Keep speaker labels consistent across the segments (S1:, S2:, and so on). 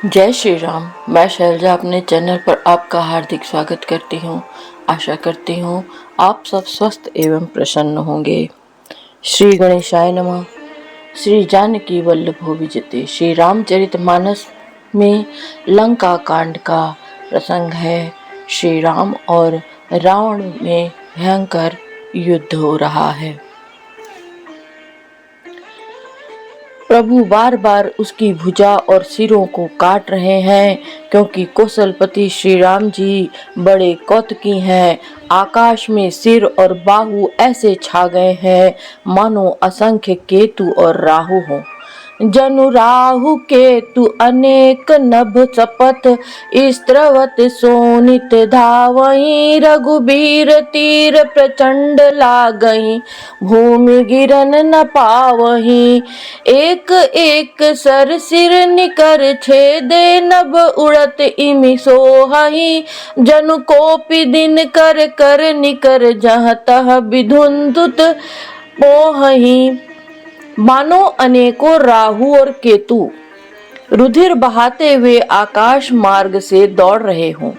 S1: जय श्री राम। मैं शैलजा अपने चैनल पर आपका हार्दिक स्वागत करती हूँ। आशा करती हूँ आप सब स्वस्थ एवं प्रसन्न होंगे। श्री गणेशाय नमः। श्री जानकी वल्लभो विजयते। श्री रामचरितमानस में लंका कांड का प्रसंग है। श्री राम और रावण में भयंकर युद्ध हो रहा है। प्रभु बार बार उसकी भुजा और सिरों को काट रहे हैं, क्योंकि कौशलपति श्री राम जी बड़े कौतुकी हैं। आकाश में सिर और बाहु ऐसे छा गए हैं मानो असंख्य केतु और राहु हो। जनु राहु केतु अनेक नभ सपथ, स्त्रवत सोनित धावहीं। रघुबीर तीर प्रचंड लागहीं, भूमि गिरन न पावहीं। एक एक सर सिर निकर छेदे, नभ उड़त इमि सोहहीं। जनु कोपि दिन कर कर निकर, जहाँ तह विधुंधुत पोहहीं। मानो अनेकों राहु और केतु रुधिर बहाते हुए आकाश मार्ग से दौड़ रहे हों।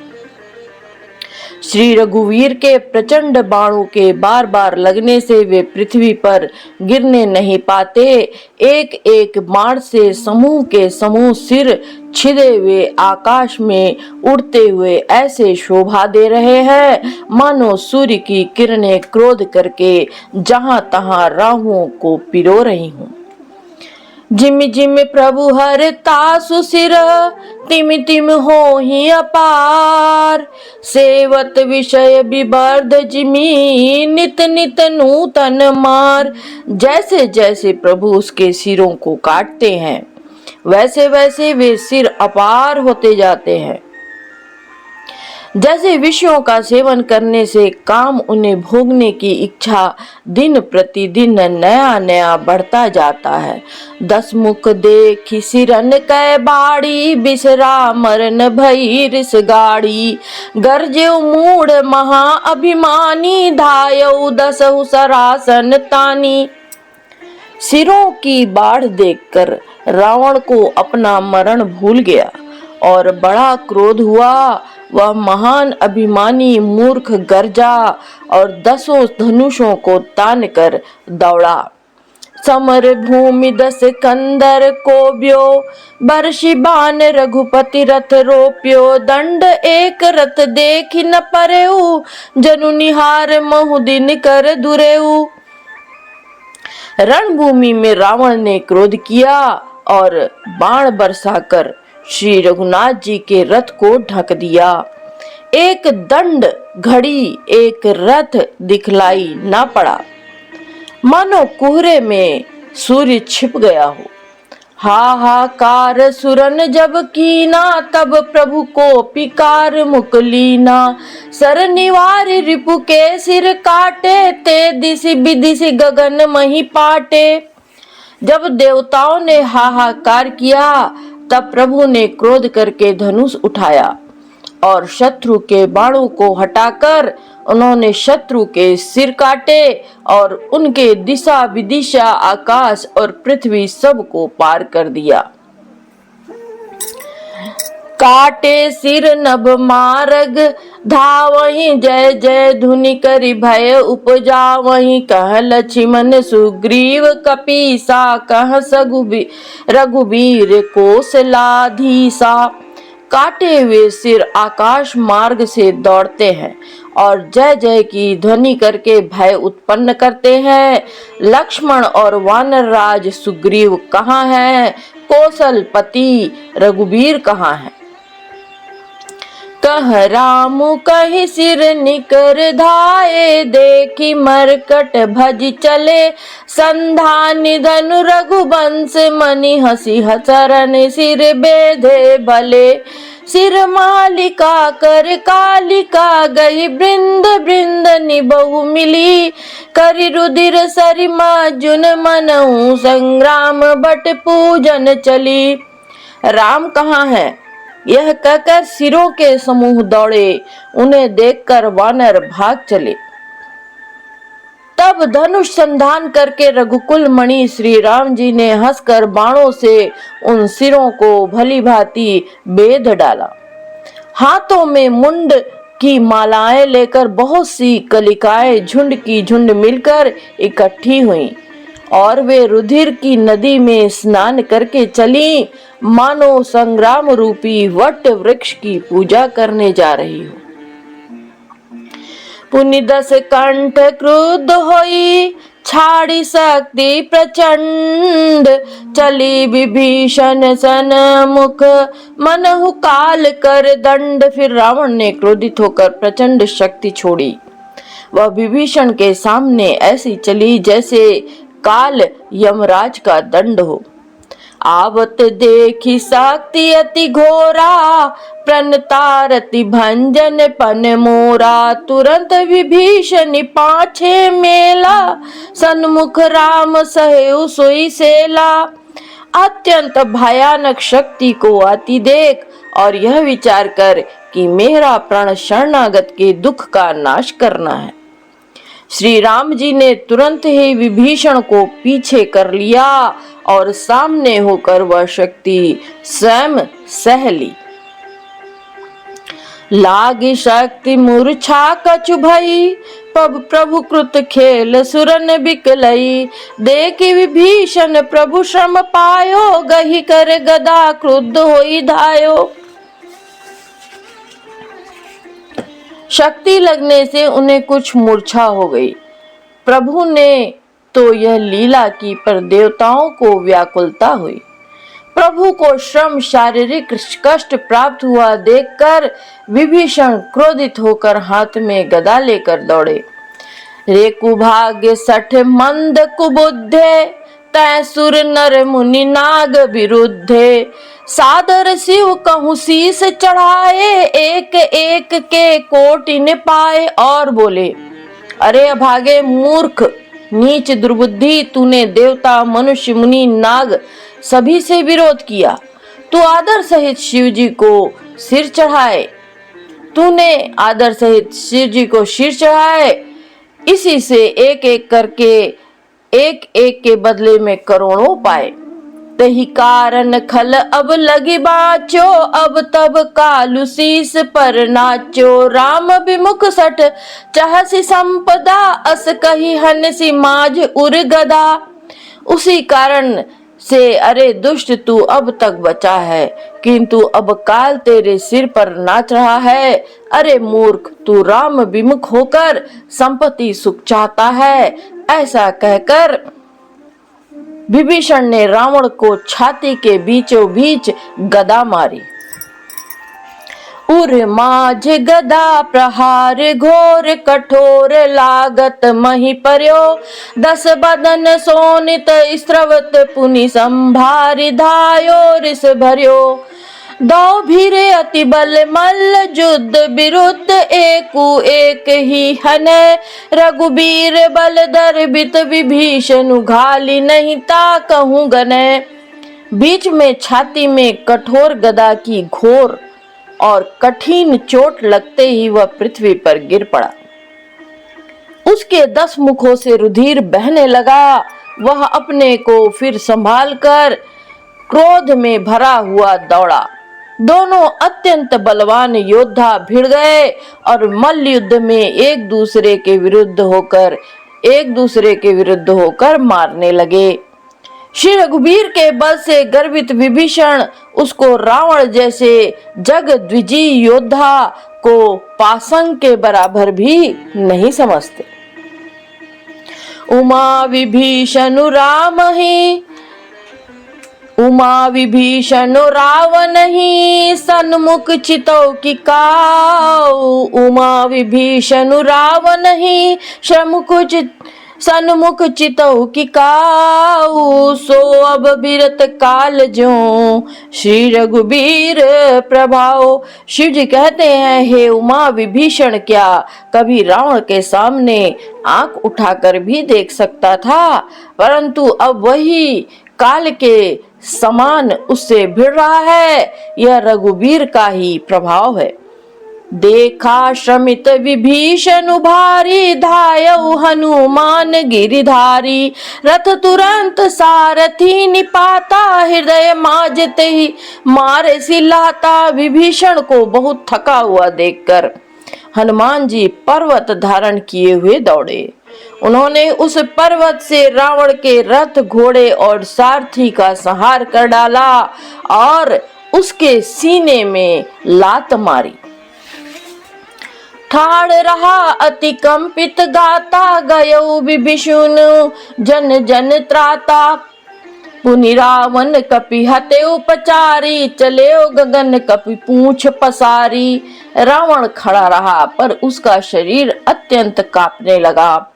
S1: श्री रघुवीर के प्रचंड बाणों के बार बार लगने से वे पृथ्वी पर गिरने नहीं पाते। एक एक बाण से समूह के समूह सिर छिदे हुए आकाश में उड़ते हुए ऐसे शोभा दे रहे हैं मानो सूर्य की किरणें क्रोध करके जहां तहां राहुओं को पिरो रही हों। जिम जिम प्रभु हर तासु सिर, तिम तिम होहि अपार। सेवत विषय विवर्ध जिमि, नित नित नूतन मार। जैसे जैसे प्रभु उसके सिरों को काटते हैं, वैसे वैसे वे सिर अपार होते जाते हैं। जैसे विषयों का सेवन करने से काम उन्हें भोगने की इच्छा दिन प्रतिदिन नया नया बढ़ता जाता है। 10 मुख देखी सिरन कै बाड़ी, बिसरा मरन भई रिस गाड़ी। गर्जेउ मूढ़ महा अभिमानी, धायउ 10 सरासन तानी। सिरों की बाढ़ देखकर रावण को अपना मरण भूल गया और बड़ा क्रोध हुआ। वह महान अभिमानी मूर्ख गर्जा और 10 धनुषों को तान कर दौड़ा। समर भूमि 10 कंदर को ब्यो, बरषि बाण रघुपति रथ रोप्यो। दंड एक रथ देखि न परेऊ, जनु निहार महु दिन कर दुरेऊ। रणभूमि में रावण ने क्रोध किया और बाण बरसाकर श्री रघुनाथ जी के रथ को ढक दिया। एक दंड घड़ी एक रथ दिखलाई ना पड़ा, मानो कोहरे में सूर्य छिप गया हो। हाहाकार सुरन जब कीना, तब प्रभु को पिकार मुकलीना। सर निवार रिपु के सिर काटे, ते दिशि विदिशि गगन मही पाटे। जब देवताओं ने हाहाकार किया, तब प्रभु ने क्रोध करके धनुष उठाया और शत्रु के बाणों को हटाकर उन्होंने शत्रु के सिर काटे और उनके दिशा विदिशा आकाश और पृथ्वी सब को पार कर दिया। काटे सिर नभ मार्ग धावहीं, जय जय धुनि करि भय उपजावहीं। कह लक्ष्मण सुग्रीव कपीसा, कह रघुबीर कौशलाधीसा। काटे हुए सिर आकाश मार्ग से दौड़ते हैं और जय जय की ध्वनि करके भय उत्पन्न करते हैं। लक्ष्मण और वानर राज सुग्रीव कहाँ हैं? कौशलपति रघुबीर कहाँ हैं? कह राम कहि सिर निकर धाये, देखी मरकट भज चले संधानि। धनु रघुवंश मनि हसी हसरन, सिर बेधे भले। सिर मालिका कर कालिका, गई बृंद बृंद निबहु मिली। करि रुधिर सरिमा जुन मनहु, संग्राम बट पूजन चली। राम कहाँ है? यह कहकर सिरों के समूह दौड़े। उन्हें देखकर वानर भाग चले। तब धनुष संधान करके रघुकुल मणि श्री राम जी ने हंसकर बाणों से उन सिरों को भली भांति बेध डाला। हाथों में मुंड की मालाएं लेकर बहुत सी कलिकाएं झुंड की झुंड मिलकर इकट्ठी हुईं और वे रुधिर की नदी में स्नान करके चली, मानो संग्राम रूपी वट वृक्ष की पूजा करने जा रही हो। पुनि दस कंठ क्रुद्ध होई, छाड़ी शक्ति प्रचंड, चली विभीषण सन्मुख, मनहु काल कर दंड। फिर रावण ने क्रोधित होकर प्रचंड शक्ति छोड़ी। वह विभीषण के सामने ऐसी चली जैसे काल यमराज का दंड हो। आवत देखी शक्ति अति घोरा, प्रणतारति भंजन पन मोरा। तुरंत विभीषण पाछे मेला, सन्मुख राम सहेउ सोई सेला। अत्यंत भयानक शक्ति को आती देख और यह विचार कर कि मेरा प्राण शरणागत के दुख का नाश करना है, श्री राम जी ने तुरंत ही विभीषण को पीछे कर लिया और सामने होकर वह शक्ति स्वयं सह ली। लागी शक्ति मूर्छा कछु भई, पब प्रभु कृत खेल सुरन बिकलई। देखि विभीषण प्रभु श्रम पायो, गही कर गदा क्रुद्ध होई धायो। शक्ति लगने से उन्हें कुछ मूर्छा हो गई। प्रभु ने तो यह लीला की, पर देवताओं को व्याकुलता हुई। प्रभु को श्रम शारीरिक कष्ट प्राप्त हुआ देखकर विभीषण क्रोधित होकर हाथ में गदा लेकर दौड़े। रे कुभाग्य सठ मंद कुबुद्धे, तै सुर नर मुनि नाग विरुद्धे। सादर शिव कहूँ शीस चढ़ाए, एक एक के कोटि पाए। और बोले, अरे अभागे मूर्ख नीच दुर्बुद्धि, तूने देवता मनुष्य मुनि नाग सभी से विरोध किया। तू आदर सहित शिव जी को सिर चढ़ाए, तूने आदर सहित शिव जी को सिर चढ़ाए। इसी से एक एक करके एक एक के बदले में करोड़ों पाए। तही कारण खल अब लगी बाचो, अब तब कालु शीस पर नाचो। राम विमुख सठ चाहसी संपदा, अस कही हनसी माज उर गदा। उसी कारण से अरे दुष्ट तू अब तक बचा है, किंतु अब काल तेरे सिर पर नाच रहा है। अरे मूर्ख, तू राम विमुख होकर संपत्ति सुख चाहता है। ऐसा कहकर विभीषण ने रावण को छाती के बीचों बीच गदा मारी। उर माझ गदा प्रहार घोर, कठोर लागत मही पर्यो। दस बदन सोनित स्रवत, पुनि संभारि धायो रिस भर्यो। दो भीरे अति बल मल्ल, युद्ध विरुद्ध एकु एक ही हनै। रघुबीर बल दर्बित, विभीषण घाली नहीं ता कहूँ गनै। बीच में छाती में कठोर गदा की घोर और कठिन चोट लगते ही वह पृथ्वी पर गिर पड़ा। उसके 10 मुखों से रुधिर बहने लगा। वह अपने को फिर संभाल कर क्रोध में भरा हुआ दौड़ा। दोनों अत्यंत बलवान योद्धा भिड़ गए और मल्ल युद्ध में एक दूसरे के विरुद्ध होकर मारने लगे। श्री रघुबीर के बल से गर्वित विभीषण उसको रावण जैसे जगद्विजयी योद्धा को पासंग के बराबर भी नहीं समझते। उमा विभीषण रावण ही, सन्मुख चितौ की काऊ। उमा विभीषण रावण ही, सन्मुख चितौ की काऊ। सो अब बिरत काल ज्यों, श्री रघुबीर प्रभाव। शिव जी कहते हैं, हे उमा विभीषण क्या कभी रावण के सामने आंख उठाकर भी देख सकता था, परंतु अब वही काल के समान उससे भिड़ रहा है। यह रघुबीर का ही प्रभाव है। देखा श्रमित विभीषण भारी, धायउ हनुमान गिरिधारी। रथ तुरंत सारथी निपाता, हृदय माजते ही मारे सिलाता। विभीषण को बहुत थका हुआ देखकर हनुमान जी पर्वत धारण किए हुए दौड़े। उन्होंने उस पर्वत से रावण के रथ, घोड़े और सारथी का संहार कर डाला और उसके सीने में लात मारी। ठाड़ रहा अति कंपित गाता, गयो विभीषण जन जन त्राता। पुनि रावण कपि हते उपचारी, चले गगन कपि पूंछ पसारी। रावण खड़ा रहा पर उसका शरीर अत्यंत कांपने लगा।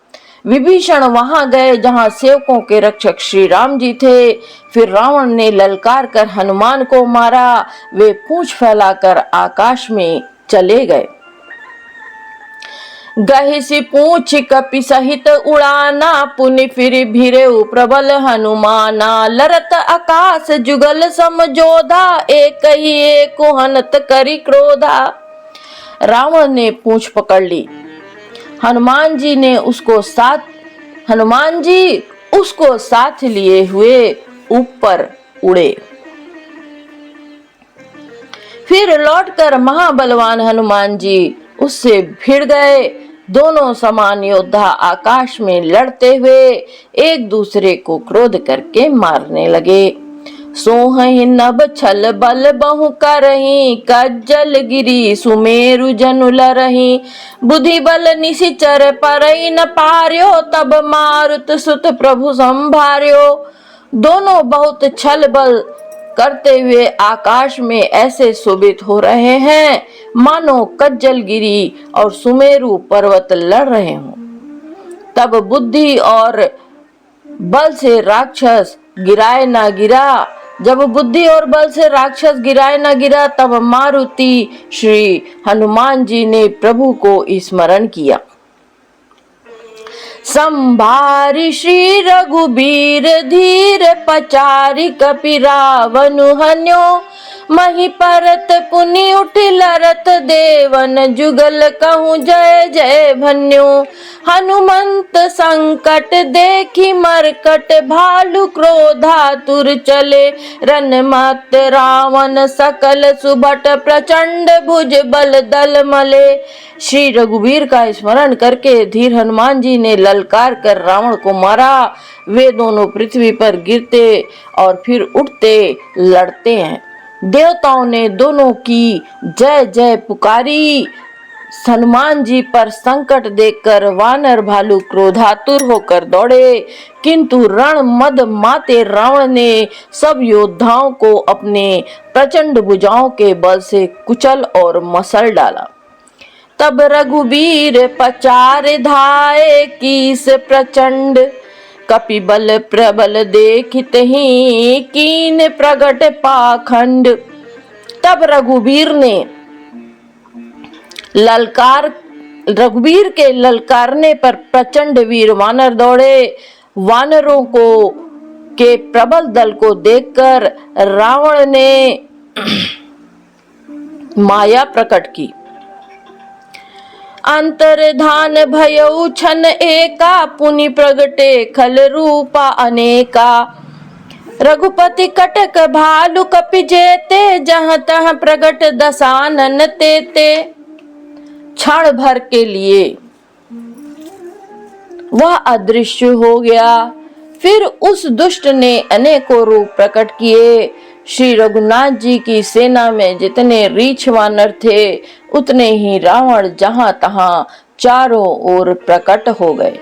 S1: विभीषण वहां गए जहां सेवकों के रक्षक श्री राम जी थे। फिर रावण ने ललकार कर हनुमान को मारा। वे पूंछ फैलाकर आकाश में चले गए। गहिसी पूछ कपि सहित उड़ाना, पुनि फिर भिरे प्रबल हनुमाना। लरत आकाश जुगल समझोधा, एक ही एक हनत करी क्रोधा। रावण ने पूंछ पकड़ ली। हनुमान जी उसको साथ लिए हुए ऊपर उड़े। फिर लौटकर महाबलवान हनुमान जी उससे भिड़ गए। दोनों समान योद्धा आकाश में लड़ते हुए एक दूसरे को क्रोध करके मारने लगे। सोहहि नभ छल बल बहु करही, कज्जल गिरी सुमेरु जनु लरही। बुद्धि बल निशिचर परई न पार्यो, तब मारुत सुत प्रभु संभार्यो। दोनों बहुत छल बल करते हुए आकाश में ऐसे शोभित हो रहे हैं मानो कज्जल गिरी और सुमेरु पर्वत लड़ रहे हों। तब बुद्धि और बल से राक्षस गिराए ना गिरा। जब बुद्धि और बल से राक्षस गिराए न गिरा, तब मारुति श्री हनुमान जी ने प्रभु को स्मरण किया। संभारी श्री रघुबीर धीर, पचारी कपि रावण हन्यो। मही परत पुनि उठ लरत, देवन जुगल कहूँ जय जय भन्यो। हनुमंत संकट देखी मरकट, भालु क्रोधातुर चले रन मत। रावण सकल सुबट, प्रचंड भुज बल दल मले। श्री रघुवीर का स्मरण करके धीर हनुमान जी ने ललकार कर रावण को मारा। वे दोनों पृथ्वी पर गिरते और फिर उठते लड़ते हैं। देवताओं ने दोनों की जय जय पुकारी। हनुमान जी पर संकट देखकर वानर भालू क्रोधातुर होकर दौड़े, किंतु रण मद माते रावण ने सब योद्धाओं को अपने प्रचंड भुजाओं के बल से कुचल और मसल डाला। तब रघुबीर पचार धाये, कीस प्रचंड कपि बल प्रबल देखित ही, कीन प्रगट पाखंड। तब रघुबीर के ललकारने पर प्रचंड वीर वानर दौड़े। वानरों को के प्रबल दल को देखकर रावण ने माया प्रकट की। अंतर्धान भयउ छन एका, पुनि प्रगटे खल रूपा अनेका। रघुपति कटक भालु कपि जेते, जहाँ तहाँ प्रगट दशानन तेते। क्षण भर के लिए वह अदृश्य हो गया। फिर उस दुष्ट ने अनेकों रूप प्रकट किए। श्री रघुनाथ जी की सेना में जितने रीछ वानर थे, उतने ही रावण जहां तहां चारों ओर प्रकट हो गए।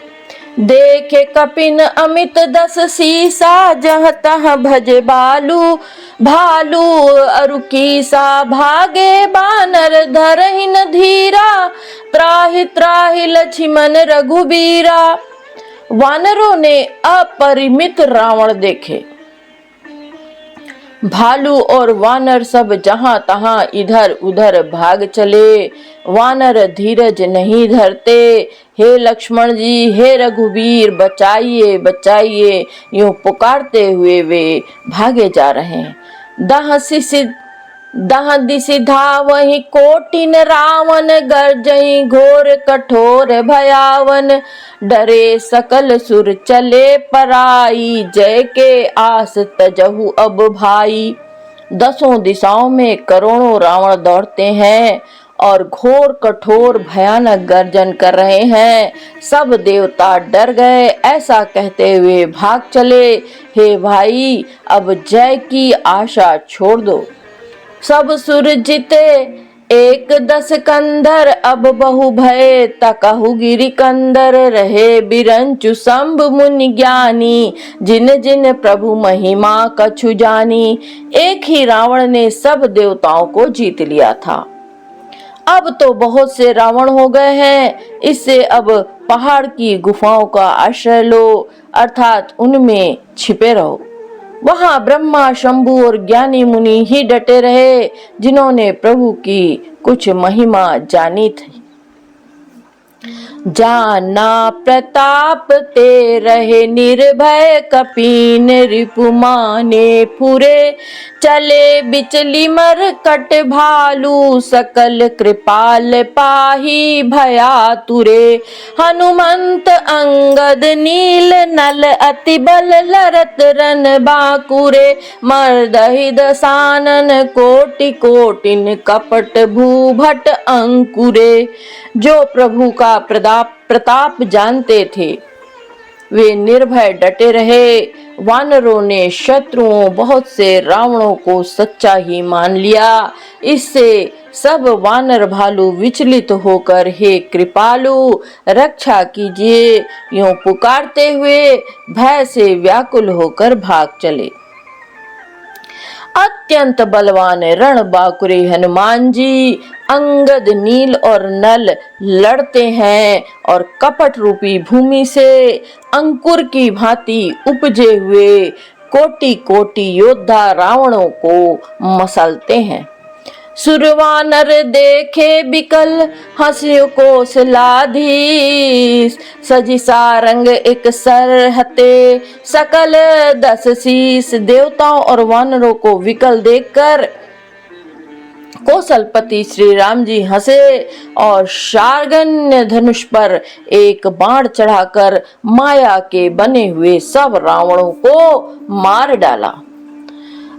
S1: देखे कपिन अमित दस सीसा, जहाँ तहाँ भजे भालू अरुकीसा। भागे बानर धरहिन धीरा, त्राहि त्राहि लक्ष्मण रघुबीरा। वानरों ने अपरिमित रावण देखे। भालू और वानर सब जहां तहां इधर उधर भाग चले। वानर धीरज नहीं धरते। हे लक्ष्मण जी, हे रघुवीर, बचाइए बचाइए, यूं पुकारते हुए वे भागे जा रहे हैं। दह दिशि धावहि कोटिन रावण, गर्जहि घोर कठोर भयावन। डरे सकल सुर चले पराई, जय के आस तजहु अब भाई। दसों दिशाओं में करोड़ों रावण दौड़ते हैं और घोर कठोर भयानक गर्जन कर रहे हैं। सब देवता डर गए, ऐसा कहते हुए भाग चले। हे भाई, अब जय की आशा छोड़ दो। सब सुर जीते एक दस कंधर, अब बहु भय तकहु गिरि कंदर। रहे बिरंचु शंभु मुनि ज्ञानी, जिन जिन प्रभु महिमा कछु जानी। एक ही रावण ने सब देवताओं को जीत लिया था। अब तो बहुत से रावण हो गए हैं, इससे अब पहाड़ की गुफाओं का आश्रय लो, अर्थात उनमें छिपे रहो। वहां ब्रह्मा, शंभु और ज्ञानी मुनि ही डटे रहे, जिन्होंने प्रभु की कुछ महिमा जानी थी। जाना प्रताप ते रहे निर्भय, कपीन रिपु माने फुरे। चले बिचली मर कट भालू, सकल कृपाल पाही भयातुरे। हनुमंत अंगद नील नल, अति बल लरत रन बाकुरे। मर्दहि दसानन कोटि कोटिन, कपट भूभट अंकुरे। जो प्रभु का प्रताप जानते थे, वे निर्भय डटे रहे। वानरों ने शत्रुओं बहुत से रावणों को सच्चा ही मान लिया। इससे सब वानर भालू विचलित होकर, हे कृपालु रक्षा कीजिए, यूं पुकारते हुए भय से व्याकुल होकर भाग चले। अत्यंत बलवान रणबांकुरे हनुमान जी अंगद, नील और नल लड़ते हैं और कपट रूपी भूमि से अंकुर की भांति उपजे हुए कोटि कोटि योद्धा रावणों को मसलते हैं। सुरवानर देखे बिकल, हंसियो कौशलाधीश। सजी सारंग एक सर हते, सकल 10 शीश। देवताओं और वानरों को विकल देखकर कौशलपति श्री राम जी हंसे और शार्गन्य धनुष पर एक बाण चढ़ाकर माया के बने हुए सब रावणों को मार डाला।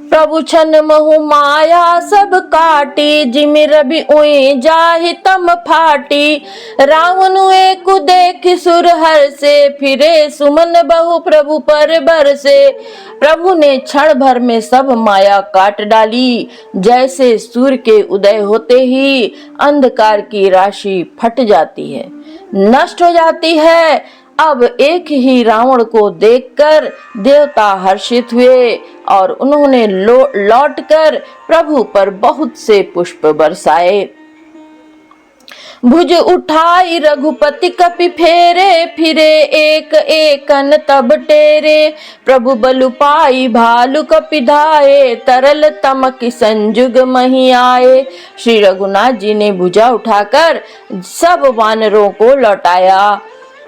S1: प्रभु छन महु माया सब काटी, जिमि रवि उई जाहि तम फाटी। रावण एक देख सुर हर से, फिरे सुमन बहु प्रभु पर बरसे। प्रभु ने क्षण भर में सब माया काट डाली। जैसे सूर्य के उदय होते ही अंधकार की राशि फट जाती है, नष्ट हो जाती है। अब एक ही रावण को देखकर देवता हर्षित हुए और उन्होंने लौटकर प्रभु पर बहुत से पुष्प बरसाए। भुज उठाई रघुपति कपि फेरे, फिरे एक एकन तब टेरे। प्रभु बलु पाई भालु कपि धाये, तरल तमक संजुग मही आए। श्री रघुनाथ जी ने भुजा उठाकर सब वानरों को लौटाया।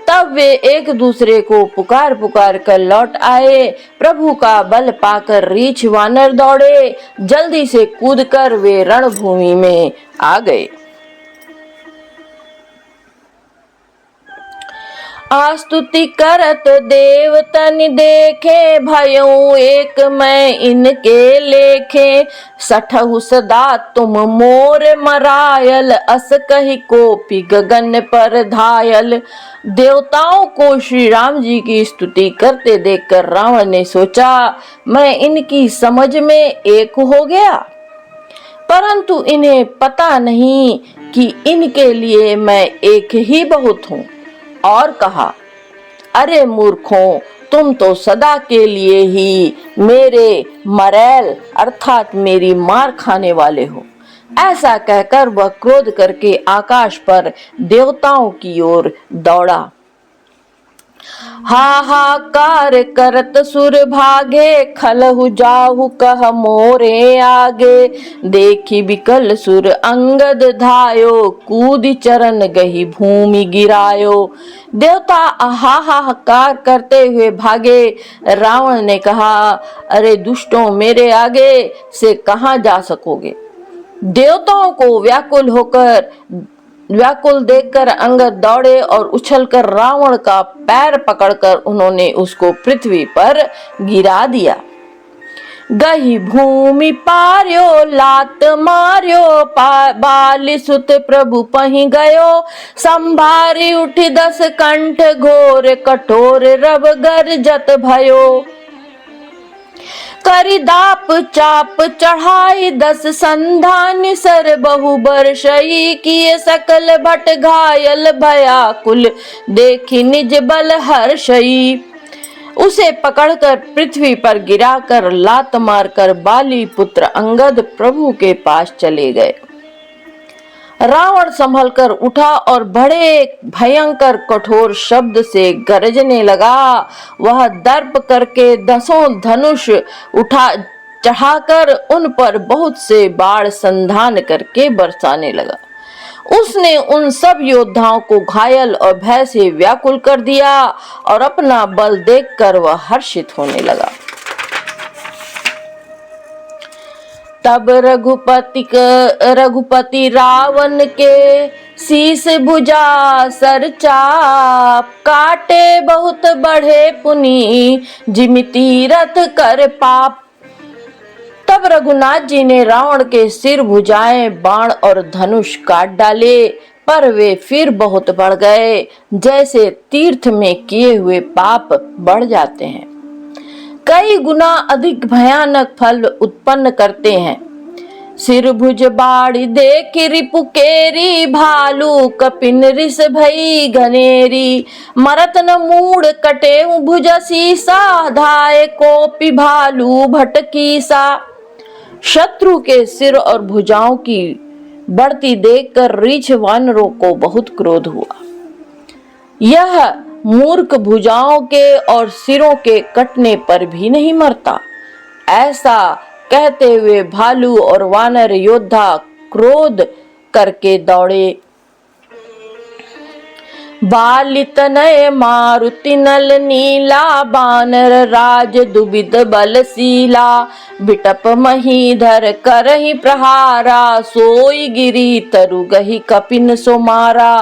S1: तब वे एक दूसरे को पुकार पुकार कर लौट आए। प्रभु का बल पाकर रीछ वानर दौड़े, जल्दी से कूदकर वे रणभूमि में आ गए। आस्तुति करत देवतन देखे, भयउ एक मैं इनके लेखे। सठहु सदा तुम मोर मरायल, अस कहि कोपि गगन पर धायल। देवताओं को श्री राम जी की स्तुति करते देखकर रावण ने सोचा, मैं इनकी समझ में एक हो गया, परंतु इन्हें पता नहीं कि इनके लिए मैं एक ही बहुत हूँ। और कहा, अरे मूर्खों, तुम तो सदा के लिए ही मेरे मरैल अर्थात मेरी मार खाने वाले हो। ऐसा कहकर वह क्रोध करके आकाश पर देवताओं की ओर दौड़ा। हाहाकार करत सुर भागे, खलहु जाहु कह मोरे आगे। देखी बिकल सुर अंगद धायो, कूदि चरण गही भूमि गिरायो। देवता हाहाकार करते हुए भागे। रावण ने कहा, अरे दुष्टों, मेरे आगे से कहां जा सकोगे। देवताओं को व्याकुल देखकर अंगद दौड़े और उछलकर रावण का पैर पकड़कर उन्होंने उसको पृथ्वी पर गिरा दिया। गही भूमि पार्यो लात मार्यो बाली सुत प्रभु पही गयो संभारी उठी 10 कंठ घोर कठोर रव गर्जत भयो करी दाप चाप चढ़ाई 10 संधान सर बहु बरसई किए सकल भट घायल भयाकुल देखी निज बल हर्षई। उसे पकड़कर पृथ्वी पर गिराकर लात मारकर बाली पुत्र अंगद प्रभु के पास चले गए। रावण संभलकर उठा और बड़े भयंकर कठोर शब्द से गरजने लगा। वह दर्प करके 10 धनुष उठा चढ़ाकर उन पर बहुत से बाण संधान करके बरसाने लगा। उसने उन सब योद्धाओं को घायल और भय से व्याकुल कर दिया और अपना बल देखकर वह हर्षित होने लगा। तब रघुपति रावण के शीस भुजा सर चाप काटे बहुत बढ़े पुनि जिमिति रथ कर पाप। तब रघुनाथ जी ने रावण के सिर भुजाएं बाण और धनुष काट डाले, पर वे फिर बहुत बढ़ गए, जैसे तीर्थ में किए हुए पाप बढ़ जाते हैं, कई गुना अधिक भयानक फल उत्पन्न करते हैं। सिर भुज बाड़ी देख रिपु केरी भालू कपिन रिस भई घनेरी मरत न मूड कटे भुज सीसा धाये कोपि भालू भटकीसा। शत्रु के सिर और भुजाओं की बढ़ती देखकर रीछ वानरों को बहुत क्रोध हुआ। यह मूर्ख भुजाओं के और सिरों के कटने पर भी नहीं मरता। ऐसा कहते हुए भालू और वानर योद्धा क्रोध करके दौड़े। बालित नय मारुति नल नीला बानर राज दुबिद बलशीला बिटप महीधर करहि प्रहारा सोई गिरी तरु गही कपिन सो मारा।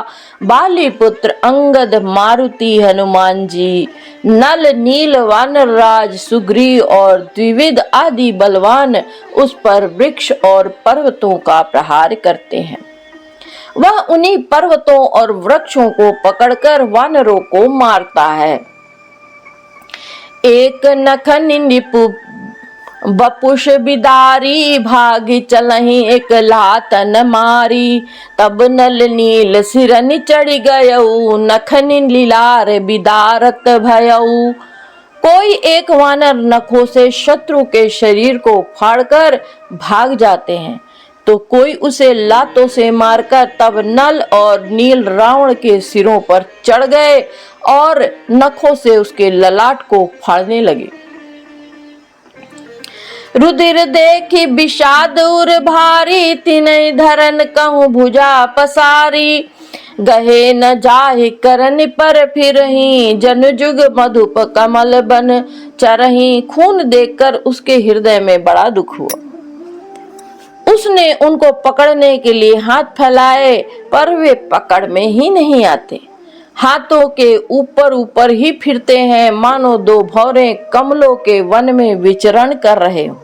S1: बाली पुत्र अंगद मारुति हनुमान जी नल नील वानर राज सुग्रीव और द्विविद आदि बलवान उस पर वृक्ष और पर्वतों का प्रहार करते हैं। वह उन्हीं पर्वतों और वृक्षों को पकड़कर वानरों को मारता है। एक नखन निपु बपुष बिदारी भागी चलहि एक लातन मारी तब नल नील सिरनि चढ़ी गयऊ नखन लीलार बिदारत भयऊ। कोई एक वानर नखों से शत्रु के शरीर को फाड़कर भाग जाते हैं, तो कोई उसे लातों से मारकर तब नल और नील रावण के सिरों पर चढ़ गए और नखों से उसके ललाट को फाड़ने लगे। रुधिर देखी विषाद उर भारी तिनय धरन कहूँ भुजा पसारी गहे न जाहि करन पर फिरही जन जुग मधुप कमल बन चरही। खून देखकर उसके हृदय में बड़ा दुख हुआ। उसने उनको पकड़ने के लिए हाथ फैलाए, पर वे पकड़ में ही नहीं आते, हाथों के ऊपर ऊपर ही फिरते हैं, मानो 2 भौरे कमलों के वन में विचरण कर रहे हो।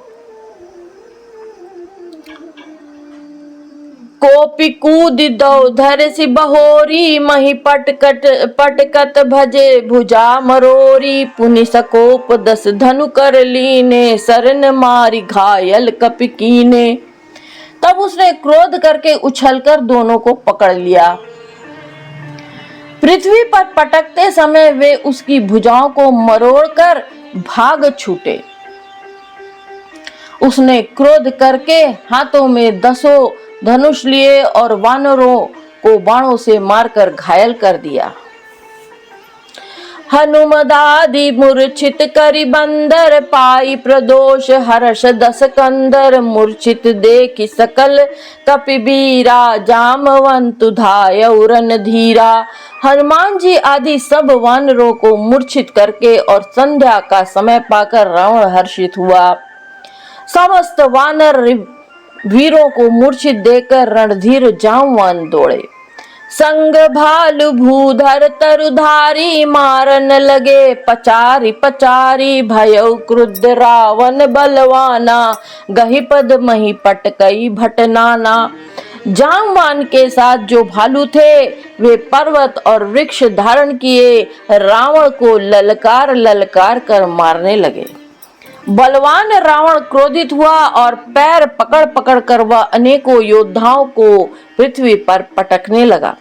S1: कोपि कूद दो धर सी बहोरी मही पटकत भजे भुजा मरोरी पुनि सकोप 10 धनु कर लीने सरन मारी घायल कपिकीने। तब उसने क्रोध करके उछलकर दोनों को पकड़ लिया। पृथ्वी पर पटकते समय वे उसकी भुजाओं को मरोड़कर भाग छूटे। उसने क्रोध करके हाथों में 10 धनुष लिए और वानरों को बाणों से मारकर घायल कर दिया। हनुमदादि मूर्छित करि बंदर पाई प्रदोष हर्ष 10 कंदर मूर्छित देखि सकल कपिबीरा जामवंतु धायउ रणधीरा। हनुमान जी आदि सब वानरों को मूर्छित करके और संध्या का समय पाकर रावण हर्षित हुआ। समस्त वानर वीरों को मूर्छित देकर रणधीर जामवान दौड़े। संग भालु भूधर तरुधारी मारन लगे पचारी पचारी भयउ क्रुद्ध रावण बलवाना गही पद मही पटकई भटनाना। जामवान के साथ जो भालू थे वे पर्वत और वृक्ष धारण किए रावण को ललकार ललकार कर मारने लगे। बलवान रावण क्रोधित हुआ और पैर पकड़ पकड़ कर वह अनेकों योद्धाओं को पृथ्वी पर पटकने लगा।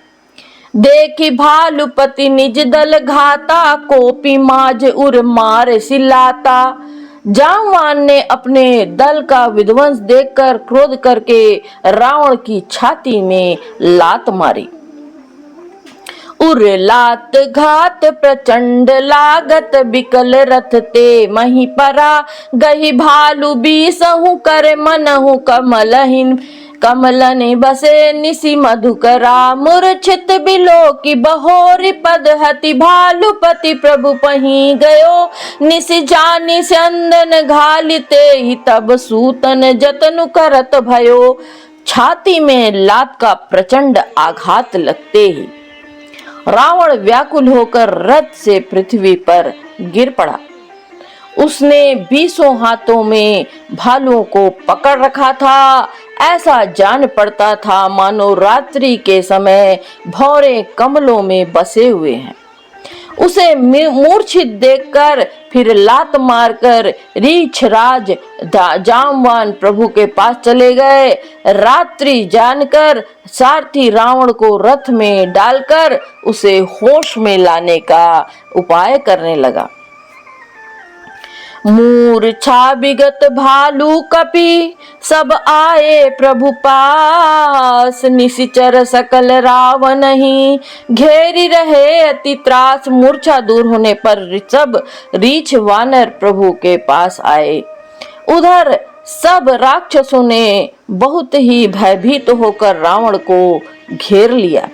S1: देखी भालुपति निज दल घाता कोपी माज उर मार सिलाता। जामवान ने अपने दल का विध्वंस देखकर क्रोध करके रावण की छाती में लात मारी। उर लात घात प्रचंड लागत बिकल रथ ते मही परा गही भालू बीसहु कर मनहु कमलहीन कमलन बसे निसी मधुकरा मूर्छित बिलो की बहोरी पद हति भालुपति प्रभु पही गयो निसी जानी चंदन घालिते ही तब सूतन जतनु करत भयो। छाती में लात का प्रचंड आघात लगते ही रावण व्याकुल होकर रथ से पृथ्वी पर गिर पड़ा। उसने 20 हाथों में भालुओं को पकड़ रखा था। ऐसा जान पड़ता था मानो रात्रि के समय भौरे कमलों में बसे हुए हैं। उसे मूर्छित देखकर फिर लात मारकर रीछ राज जामवान प्रभु के पास चले गए। रात्रि जानकर सारथी रावण को रथ में डालकर उसे होश में लाने का उपाय करने लगा। मूर्छा विगत भालू कपि सब आए प्रभु पास निशिचर सकल रावण ही घेरी रहे अति त्रास। मूर्छा दूर होने पर सब रीछ वानर प्रभु के पास आए। उधर सब राक्षसों ने बहुत ही भयभीत होकर रावण को घेर लिया।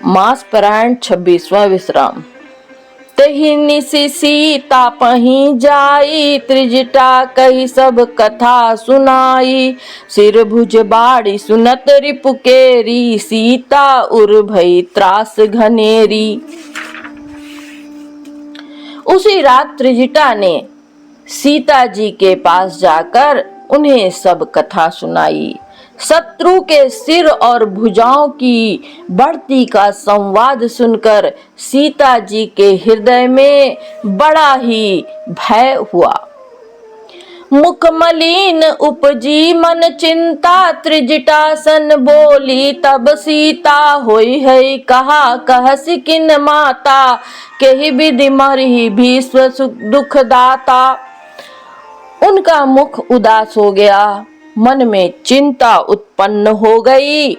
S1: मास पारायण 26वां विश्राम। तही निसी सीता पही जाई त्रिजटा कही सब कथा सुनाई। सिर भुज बाड़ी सुनत रिपुकेरी सीता उर भई त्रास घनेरी। उसी रात त्रिजटा ने सीता जी के पास जाकर उन्हें सब कथा सुनाई। शत्रु के सिर और भुजाओं की बढ़ती का संवाद सुनकर सीता जी के हृदय में बड़ा ही भय हुआ। मुख मलिन उपजी मन चिंता त्रिजटासन बोली तब सीता होई है कहा कहसी किन माता केहि विधि मरहि भीष्म दुख दाता। उनका मुख उदास हो गया, मन में चिंता उत्पन्न हो गई।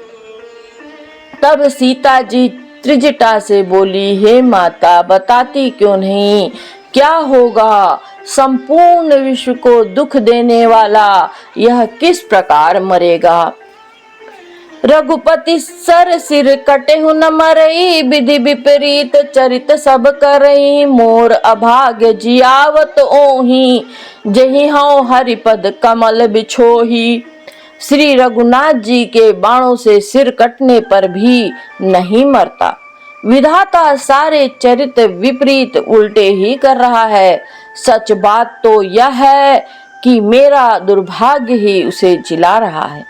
S1: तब सीता जी त्रिजटा से बोली, हे माता बताती क्यों नहीं, क्या होगा? संपूर्ण विश्व को दुख देने वाला यह किस प्रकार मरेगा? रघुपति सर सिर कटेहु न मरई विधि विपरीत चरित सब करई। मोर अभाग्य जियावत ओही जही हौ हरिपद कमल बिछोही। श्री रघुनाथ जी के बाणों से सिर कटने पर भी नहीं मरता। विधाता सारे चरित विपरीत उल्टे ही कर रहा है। सच बात तो यह है कि मेरा दुर्भाग्य ही उसे जिला रहा है,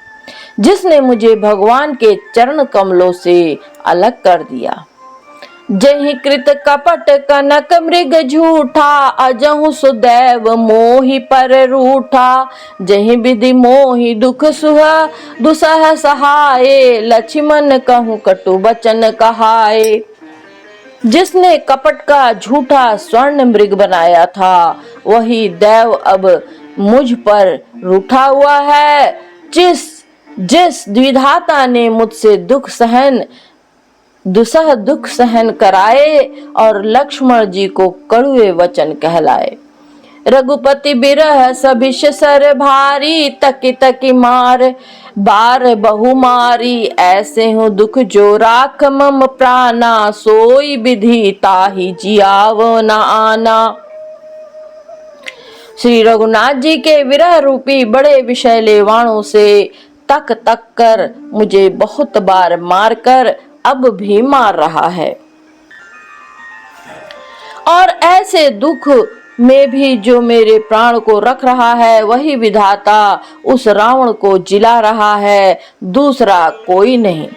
S1: जिसने मुझे भगवान के चरण कमलों से अलग कर दिया। जहि कृत कपट कनक मृग झूठा अजहु सुदैव मोहि पर रूठा। जहि विधि मोहि दुख सुह दुसह सहाय लक्ष्मण कहूँ कटु वचन कहाय। जिसने कपट का झूठा स्वर्ण मृग बनाया था वही दैव अब मुझ पर रूठा हुआ है। जिस विधाता ने मुझसे दुसह दुख सहन कराए और लक्ष्मण जी को कड़ुए वचन कहलाए। रघुपति बिरह सभिष सर भारी तकी तकी मार बार बहु मारी। ऐसे हूँ दुख जो राख मम प्राणा सोई विधि ताहि जियाव न आना। श्री रघुनाथ जी के विरह रूपी बड़े विषैले बाणों से तक तक कर मुझे बहुत बार मारकर अब भी मार रहा है, और ऐसे दुख में भी जो मेरे प्राण को रख रहा है वही विधाता उस रावण को जिला रहा है, दूसरा कोई नहीं।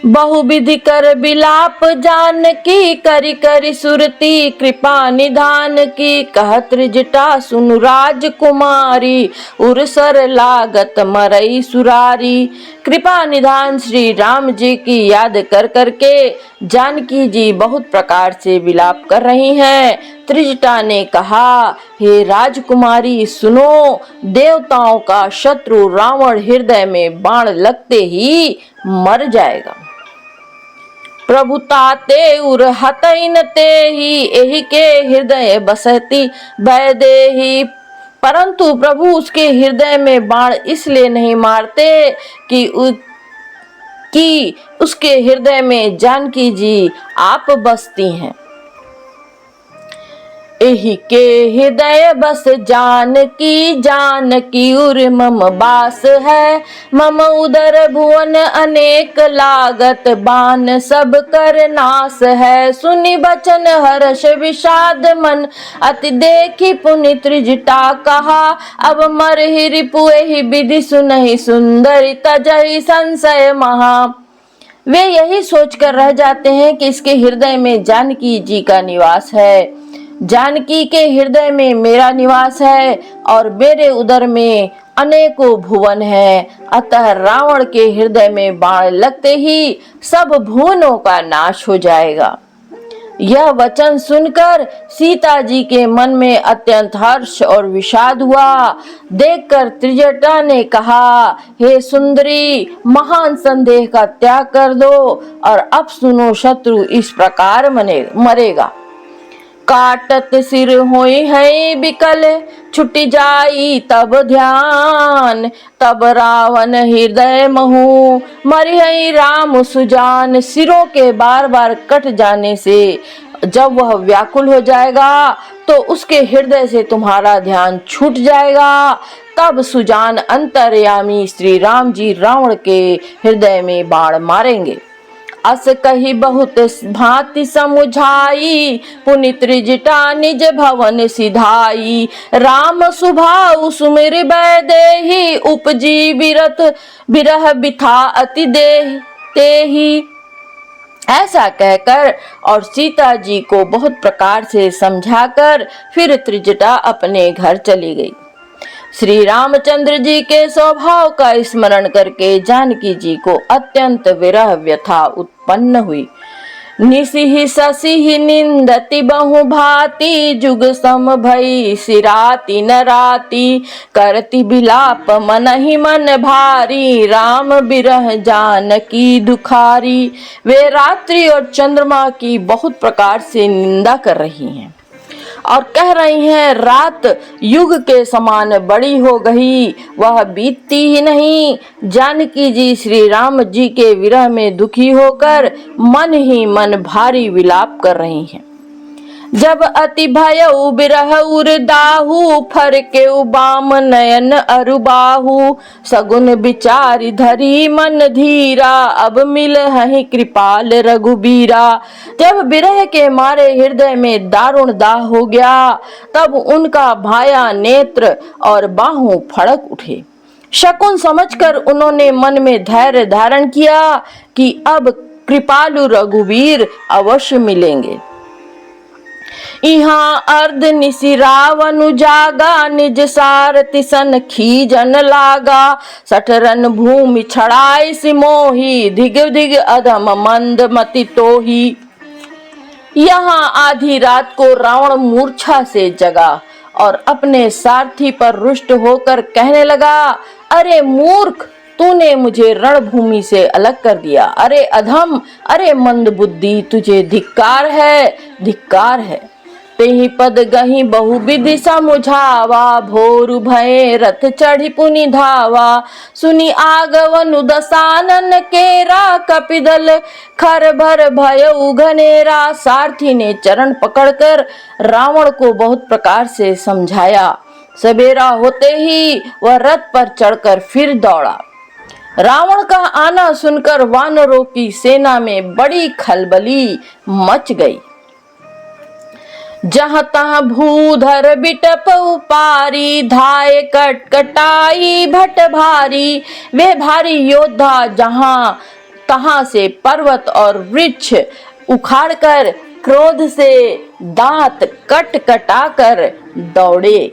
S1: बहुविधि कर बिलाप जानकी, करि करि सुरती कृपा निधान की। कहत त्रिजटा सुनु राजकुमारी, उरसर लागत मरई सुरारी। कृपा निधान श्री राम जी की याद कर करके जानकी जी बहुत प्रकार से विलाप कर रही हैं। त्रिजटा ने कहा, हे राजकुमारी सुनो, देवताओं का शत्रु रावण हृदय में बाण लगते ही मर जाएगा। प्रभु ताते उर हतैन ते ही, एही के हृदय बसती वैदेही। परंतु प्रभु उसके हृदय में बाण इसलिए नहीं मारते कि उसके हृदय में जानकी जी आप बसती हैं। एही के हृदय बस जानकी, जानकी उर मम बास है। मम उदर भुवन अनेक लागत, बान सब कर नाश है। सुनि बचन हर्ष विषाद मन, अति देखी पुनि त्रिजटा कहा। अब मरहि रिपु एहि विधि सुनहि, सुंदरी तजहि संशय महा। वे यही सोचकर रह जाते हैं कि इसके हृदय में जानकी जी का निवास है, जानकी के हृदय में मेरा निवास है, और मेरे उदर में अनेकों भुवन है। अतः रावण के हृदय में बाण लगते ही सब भुवनों का नाश हो जाएगा। यह वचन सुनकर सीता जी के मन में अत्यंत हर्ष और विषाद हुआ। देखकर त्रिजटा ने कहा, हे सुंदरी, महान संदेह का त्याग कर दो, और अब सुनो, शत्रु इस प्रकार मरेगा। काटत सिर होई है बिकल, छुट जाई तब ध्यान। तब रावण हृदय महु, मरि है राम सुजान। सिरों के बार बार कट जाने से जब वह व्याकुल हो जाएगा तो उसके हृदय से तुम्हारा ध्यान छूट जाएगा। तब सुजान अंतर्यामी श्री राम जी रावण के हृदय में बाण मारेंगे। अस कही बहुत भांति समुझाई, पुनि त्रिजटा निज भवन सिधाई। राम सुभाउ सुमिर वैदेही, उपजी बिरह बिथा अति देह तेहि। ऐसा कहकर और सीता जी को बहुत प्रकार से समझाकर फिर त्रिजटा अपने घर चली गई। श्री रामचंद्र जी के स्वभाव का स्मरण करके जानकी जी को अत्यंत विरह व्यथा उत्पन्न हुई। निसिहि ससिहि निंदति बहु भांति, जुग सम भई सिराति नराति। करति बिलाप मनहि मन भारी, राम बिरह जानकी दुखारी। वे रात्रि और चंद्रमा की बहुत प्रकार से निंदा कर रही हैं और कह रही हैं, रात युग के समान बड़ी हो गई, वह बीतती ही नहीं। जानकी जी श्री राम जी के विरह में दुखी होकर मन ही मन भारी विलाप कर रही हैं। जब अति भयउ बिरह उरदाहु, फरके बाम नयन अरुबाहु। सगुन विचारि धरी मन धीरा, अब मिल हहि कृपाल रघुबीरा। जब विरह के मारे हृदय में दारुण दाह हो गया, तब उनका भाया नेत्र और बाहों फड़क उठे। शकुन समझकर उन्होंने मन में धैर्य धारण किया कि अब कृपालु रघुवीर अवश्य मिलेंगे। इहाँ अर्ध निशि रावण जागा, निज सारथि सन खीजन लागा। सठरन भूमि छड़ाई सिमोही, धिग धिग अधम मंद मति तोही। यहाँ आधी रात को रावण मूर्छा से जगा और अपने सारथी पर रुष्ट होकर कहने लगा, अरे मूर्ख, तूने मुझे रणभूमि से अलग कर दिया। अरे अधम, अरे मंद बुद्धि, तुझे धिक्कार है, धिक्कार है। तेहि पद गही बहुविधि समुझावा, भोर भय रथ चढ़ी पुनि धावा। सुनि आगवनु दसानन केरा, कपिदल खर भर भयउ घनेरा। सारथी ने चरण पकड़कर रावण को बहुत प्रकार से समझाया। सवेरा होते ही वह रथ पर चढ़कर फिर दौड़ा। रावण का आना सुनकर वानरों की सेना में बड़ी खलबली मच गई। जहाँ तहाँ भूधर बिटप उपारी, धाये कटकटाई भट भारी। वे भारी योद्धा जहाँ तहाँ से पर्वत और वृक्ष उखाड़कर क्रोध से दांत कट कटाकर दौड़े।